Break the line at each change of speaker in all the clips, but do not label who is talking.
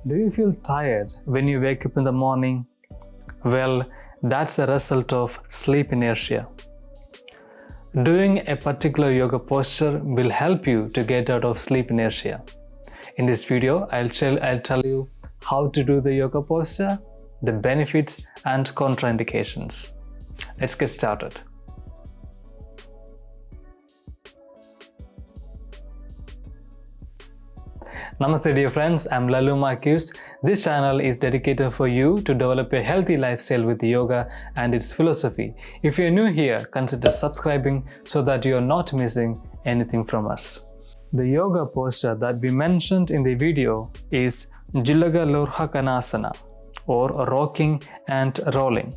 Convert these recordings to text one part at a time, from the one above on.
Do you feel tired when you wake up in the morning? Well, that's a result of sleep inertia. Doing a particular yoga posture will help you to get out of sleep inertia. In this video, I'll tell you how to do the yoga posture, the benefits and contraindications. Let's get started. Namaste dear friends, I'm Lallu Marquiz. This channel is dedicated for you to develop a healthy lifestyle with yoga and its philosophy. If you're new here, consider subscribing so that you're not missing anything from us. The yoga posture that we mentioned in the video is Asana or rocking and rolling.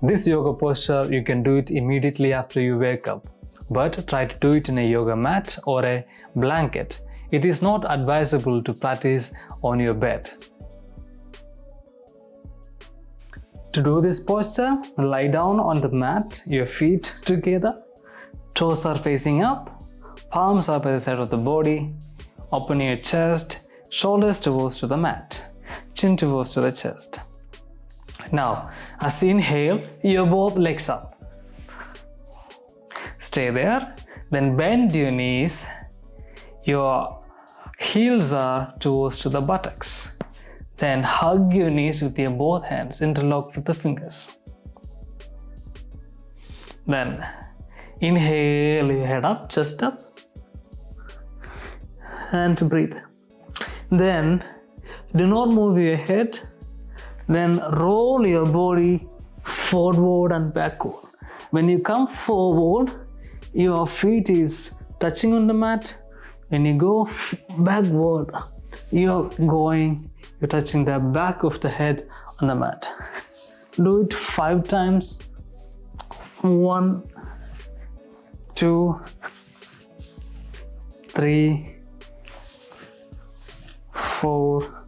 This yoga posture, you can do it immediately after you wake up. But try to do it in a yoga mat or a blanket. It is not advisable to practice on your bed. To do this posture, lie down on the mat, your feet together, toes are facing up, palms are by the side of the body, open your chest, shoulders towards to the mat, chin towards to the chest. Now, as you inhale, your both legs up. Stay there, then bend your knees, your heels are towards to the buttocks. Then hug your knees with your both hands, interlock with the fingers. Then inhale your head up, chest up, and breathe. Then do not move your head, then roll your body forward and backward. When you come forward, your feet is touching on the mat. When you go backward, you're touching the back of the head on the mat. Do it 5 times. 1, 2, 3, 4,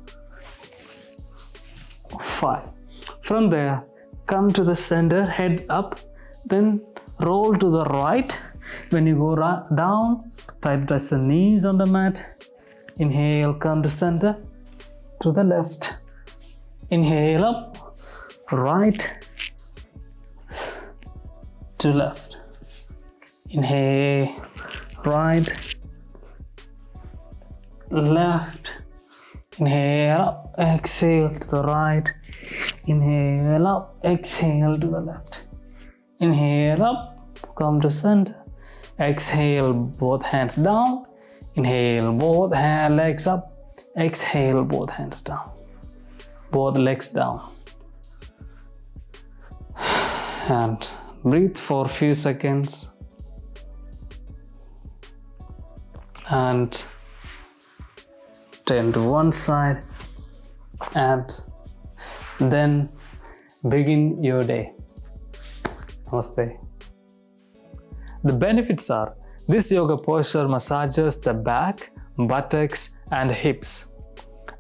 5. From there, come to the center, head up, then roll to the right. When you go down, try to touch the knees on the mat. Inhale, come to center, to the left. Inhale up, right to left. Inhale, right, left. Inhale up, exhale to the right. Inhale up, exhale to the left. Inhale up, come to center. Exhale, both hands down. Inhale, both legs up. Exhale, both hands down. Both legs down. And breathe for a few seconds. And turn to one side. And then begin your day. Namaste. The benefits are, this yoga posture massages the back, buttocks and hips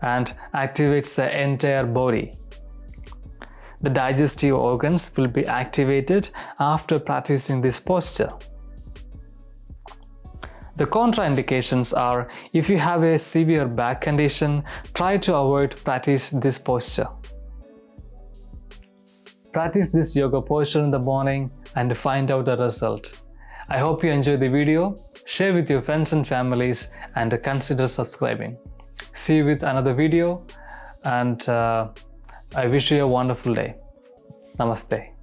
and activates the entire body. The digestive organs will be activated after practicing this posture. The contraindications are, if you have a severe back condition, try to avoid practice this posture. Practice this yoga posture in the morning and find out the result. I hope you enjoyed the video. Share with your friends and families and consider subscribing. See you with another video and I wish you a wonderful day. Namaste.